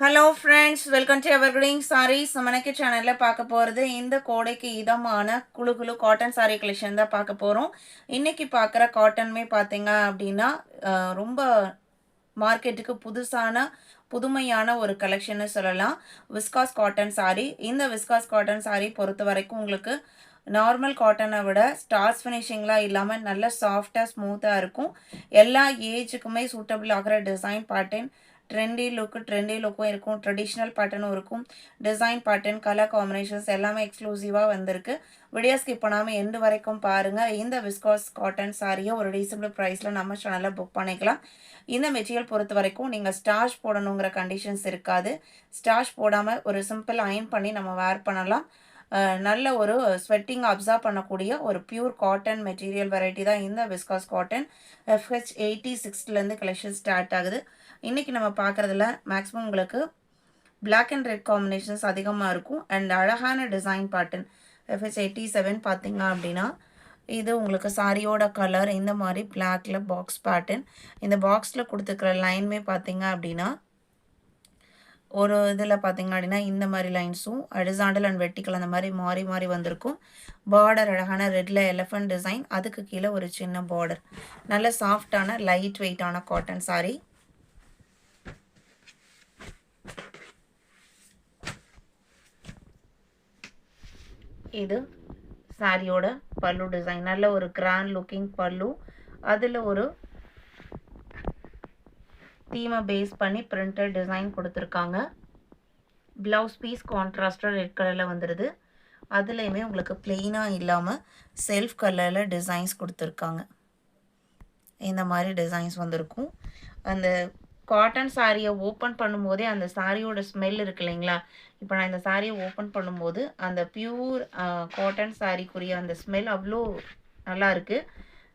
Hello friends, welcome to evergreen sarees. மனைக்கு சேனலில் பார்க்க போகிறது இந்த கோடைக்கு இதமான குழு குழு காட்டன் சாரீ கலெக்ஷன் தான் பார்க்க போகிறோம். இன்றைக்கி பார்க்குற காட்டனுமே பார்த்தீங்க அப்படின்னா ரொம்ப மார்க்கெட்டுக்கு புதுமையான ஒரு கலெக்ஷன்னு சொல்லலாம். Viscose cotton sari. இந்த விஸ்காஸ் காட்டன் சாரீ பொறுத்த வரைக்கும் உங்களுக்கு நார்மல் காட்டனை விட ஸ்டார்ஸ் ஃபினிஷிங்லாம் இல்லாமல் நல்ல சாஃப்டாக ஸ்மூத்தாக இருக்கும். எல்லா ஏஜுக்குமே சூட்டபிள் ஆகிற டிசைன் பேட்டர்ன், ட்ரெண்டி லுக்கும் இருக்கும், ட்ரெடிஷ்னல் பேட்டர்னும் இருக்கும். டிசைன் பேட்டர்ன், கலர் காம்பினேஷன்ஸ் எல்லாமே எக்ஸ்க்ளூசிவாக வந்திருக்கு. வீடியோ ஸ்கிப் பண்ணாமல் எண்டு வரைக்கும் பாருங்கள். இந்த விஸ்காஸ் காட்டன் சாரியை ஒரு ரீசனபிள் ப்ரைஸில் நம்ம சேனலில் புக் பண்ணிக்கலாம். இந்த மெட்டீரியல் பொறுத்த வரைக்கும் நீங்கள் ஸ்டார்ச் போடணுங்கிற கண்டிஷன்ஸ் இருக்காது. ஸ்டார்ச் போடாமல் ஒரு சிம்பிள் அயன் பண்ணி நம்ம வேர் பண்ணலாம். நல்ல ஒரு ஸ்வெட்டிங் அப்சர்வ் பண்ணக்கூடிய ஒரு பியூர் காட்டன் மெட்டீரியல் வெரைட்டி தான் இந்த விஸ்காஸ் காட்டன். FH 86லேருந்து கலெக்ஷன் ஸ்டார்ட் ஆகுது. இன்றைக்கி நம்ம பார்க்குறதுல மேக்ஸிமம் உங்களுக்கு பிளாக் அண்ட் ரெட் காம்பினேஷன்ஸ் அதிகமாக இருக்கும். அண்ட் அழகான டிசைன் பேட்டர்ன். FH 87 பார்த்தீங்க அப்படின்னா இது உங்களுக்கு சாரியோட கலர் இந்த மாதிரி பிளாக்ல பாக்ஸ் பேட்டர்ன். இந்த பாக்ஸில் கொடுத்துருக்கிற லைனுமே பார்த்தீங்க அப்படின்னா ஒரு இதில் பார்த்தீங்க அப்படின்னா இந்த மாதிரி லைன்ஸும் ஹரிசாண்டல் அண்ட் வெர்டிக்கல் அந்த மாதிரி மாறி மாறி வந்திருக்கும். பார்டர் அழகான ரெட்டில் எலிஃபண்ட் டிசைன், அதுக்கு கீழே ஒரு சின்ன பார்டர். நல்ல சாஃப்டான லைட் வெயிட்டான காட்டன் சாரீ. இது சாரியோட பல்லு டிசைன். நல்ல ஒரு கிராண்ட் லுக்கிங் பல்லு. அதில் ஒரு தீமை பேஸ் பண்ணி பிரிண்டட் டிசைன் கொடுத்துருக்காங்க. ப்ளவுஸ் பீஸ் கான்ட்ராஸ்டாக ரெட் கலரில் வந்துடுது. அதுலேயுமே உங்களுக்கு பிளெயினாக இல்லாமல் செல்ஃப் கலரில் டிசைன்ஸ் கொடுத்துருக்காங்க. இந்த மாதிரி டிசைன்ஸ் வந்திருக்கும். அந்த காட்டன் சாரியை ஓப்பன் பண்ணும்போதே அந்த சாரியோட ஸ்மெல் இருக்கு இல்லைங்களா? இப்போ நான் இந்த சாரியை ஓப்பன் பண்ணும்போது அந்த பியூர் காட்டன் சாரிக்குரிய அந்த ஸ்மெல் அவ்வளோ நல்லா இருக்குது.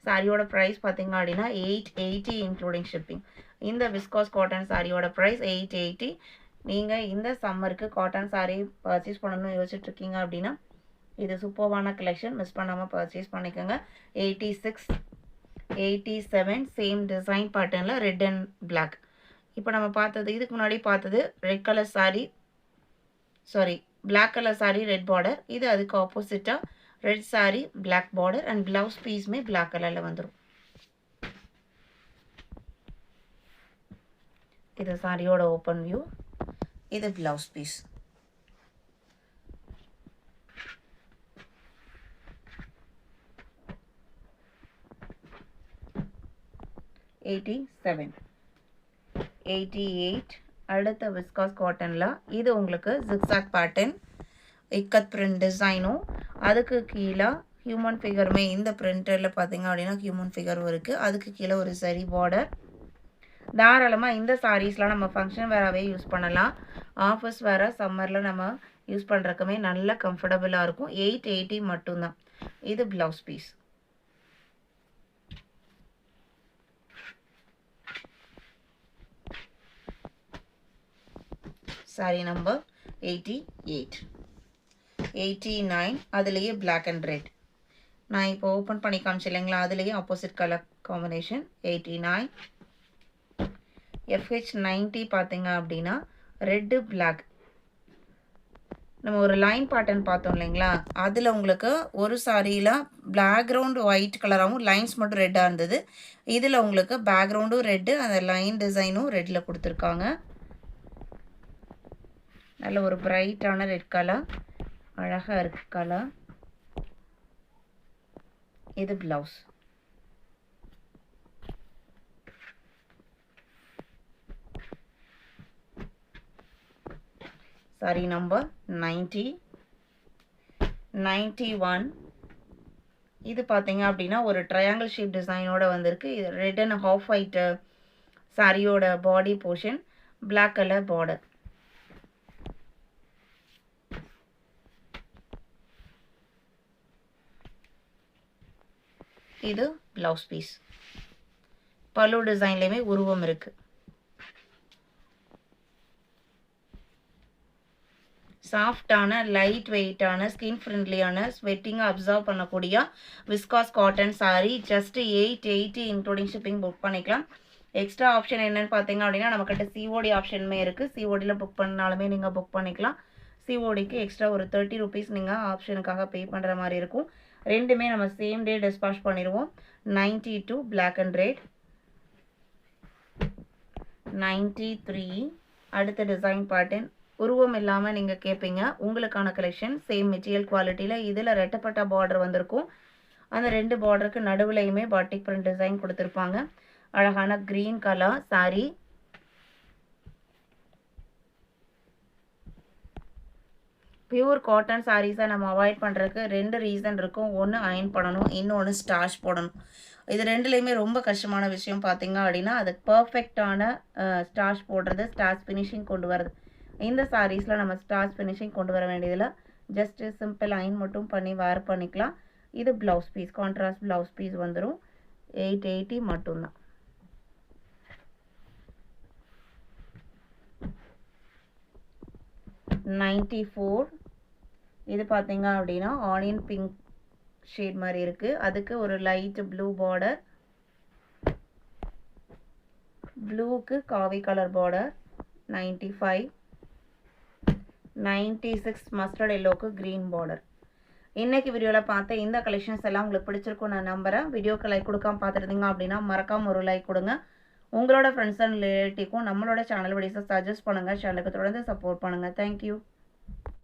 சாரியோட ப்ரைஸ் பார்த்தீங்க அப்படின்னா 880 இன்க்ளூடிங் ஷிப்பிங். இந்த விஸ்காஸ் காட்டன் சாரியோட ப்ரைஸ் 880. நீங்கள் இந்த சம்மருக்கு காட்டன் சாரீ பர்ச்சேஸ் பண்ணணும்னு யோசிச்சுட்ருக்கீங்க அப்படின்னா இது சூப்பர்வான கலெக்ஷன், மிஸ் பண்ணாமல் பர்ச்சேஸ் பண்ணிக்கோங்க. 86, 87 சேம் டிசைன் பேட்டர்னில் ரெட் அண்ட் பிளாக். இப்போ நம்ம பார்த்தது இதுக்கு முன்னாடி பார்த்தது red colour sari, black colour sari red border. இது அதுக்கு ஆப்போசிட்டாக red sari black border and blouse பீஸுமே பிளாக் கலரில் வந்துடும். இது சாரியோட ஓப்பன் வியூ. இது ப்ளவுஸ் பீஸ். $87, அடுத்த விஸ்காஸ் காட்டனில் இது உங்களுக்கு ஜிக்ஸாக் பேட்டர்ன், இக்கத் பிரிண்ட் டிசைனும், அதுக்கு கீழே ஹியூமன் ஃபிகருமே இந்த பிரிண்டரில் பார்த்தீங்க அப்படின்னா ஹியூமன் ஃபிகரும் இருக்குது. அதுக்கு கீழே ஒரு சரி பார்டர். தாராளமாக இந்த சாரீஸ்லாம் நம்ம ஃபங்க்ஷன் வேறாகவே யூஸ் பண்ணலாம். ஆஃபீஸ் வேறு சம்மரில் நம்ம யூஸ் பண்ணுறக்குமே நல்ல கம்ஃபர்டபுளாக இருக்கும். 880 மட்டும்தான். இது ப்ளவுஸ் பீஸ். Sorry number 88, 89. அதுலேயே பிளாக் அண்ட் ரெட். நான் இப்போ ஓப்பன் பண்ணி காமிச்சு இல்லைங்களா? அதுலேயே ஆப்போசிட் கலர் காம்பினேஷன். 89. FH 90 பார்த்தீங்க அப்படின்னா ரெட்டு பிளாக். நம்ம ஒரு லைன் பேட்டர்ன் பார்த்தோம் இல்லைங்களா? அதில் உங்களுக்கு ஒரு சாரியில் பேக்ரவுண்டு ஒயிட் கலராகவும் லைன்ஸ் மட்டும் ரெட்டாக இருந்தது. இதில் உங்களுக்கு பேக்ரவுண்டும் ரெட்டு, அந்த லைன் டிசைனும் ரெட்டில் கொடுத்துருக்காங்க. நல்ல ஒரு பிரைட்டான ரெட் கலர், அழகாக இருக்கு கலர். இது ப்ளவுஸ். Sorry number 90, 91. இது பார்த்தீங்க அப்படின்னா ஒரு ட்ரையாங்கிள் ஷேப் டிசைனோட வந்திருக்கு. இது ரெட் அண்ட் ஹாஃப் ஒயிட் சாரியோட body portion, black colour border. இது ப்ளவுஸ் பீஸ். பல்லு டிசைன்லேயுமே உருவம் இருக்குது. சாஃப்டான லைட் வெயிட்டான ஸ்கின் ஃப்ரெண்ட்லியான ஸ்வெட்டிங்கை அப்சர்வ் பண்ணக்கூடிய viscose cotton sari. Just 880 including shipping book பண்ணிக்கலாம். எக்ஸ்ட்ரா ஆப்ஷன் என்னன்னு பார்த்தீங்க அப்படின்னா நம்மக்கிட்ட சிஓடி ஆப்ஷனுமே இருக்குது. சிஓடியில் புக் பண்ணாலுமே நீங்கள் புக் பண்ணிக்கலாம். சிஓடிக்கு எக்ஸ்ட்ரா ஒரு 30 ருபீஸ் நீங்கள் ஆப்ஷனுக்காக பே பண்ணுற மாதிரி இருக்கும். ரெண்டுமே நம்ம சேம் டே டிஸ்பாச் பண்ணிடுவோம். 92 பிளாக் அண்ட் ரெட், 93 அடுத்த டிசைன் பேட்டர்ன். உருவம் இல்லாமல் நீங்கள் கேட்பீங்க. உங்களுக்கான கலெக்ஷன் சேம் மெட்டீரியல் குவாலிட்டியில். இதில் ரெட்டப்பட்ட பார்டர் வந்திருக்கும். அந்த 2 பார்டருக்கு நடுவுலையுமே பாட்டிக் பிரிண்ட் டிசைன் கொடுத்துருப்பாங்க. அழகான green colour sari. Pure cotton சாரீஸை நம்ம அவாய்ட் பண்ணுறதுக்கு 2 ரீசன் இருக்கும். ஒன்று அயன் பண்ணணும், இன்னொன்று ஸ்டார்ச் போடணும். இது ரெண்டுலேயுமே ரொம்ப கஷ்டமான விஷயம் பார்த்தீங்க அப்படின்னா அது பர்ஃபெக்டான ஸ்டார்ச் போடுறது, ஸ்டார்ச் ஃபினிஷிங் கொண்டு வரது. இந்த சாரீஸில் நம்ம ஸ்டார்ச் ஃபினிஷிங் கொண்டு வர வேண்டியதில் ஜஸ்ட்டு சிம்பிள் அயன் மட்டும் பண்ணி வேர் பண்ணிக்கலாம். இது blouse piece, contrast blouse piece வந்துடும். 880 மட்டும்தான். $94. இது பார்த்தீங்க அப்படின்னா ஆனியன் பிங்க் ஷேட் மாதிரி இருக்குது. அதுக்கு ஒரு லைட் ப்ளூ பார்டர், ப்ளூக்கு காவி கலர் பார்டர். 95. 96 மஸ்டர்ட் எல்லோக்கு க்ரீன் பார்டர். இன்றைக்கி வீடியோவில் பார்த்த இந்த கலெக்ஷன்ஸ் எல்லாம் உங்களுக்கு பிடிச்சிருக்கும் நான் நம்புகிறேன். வீடியோக்கு லைக் கொடுக்காம பார்த்துருந்தீங்க அப்படின்னா மறக்காமல் ஒரு லைக் கொடுங்க. உங்களோட ஃப்ரெண்ட்ஸ் அண்ட் ரிலேட்டிவ்க்கும் நம்மளோட சேனல் வீடியோஸை சஜஸ்ட் பண்ணுங்கள். சேனலுக்கு தொடர்ந்து சப்போர்ட் பண்ணுங்கள். தேங்க்யூ.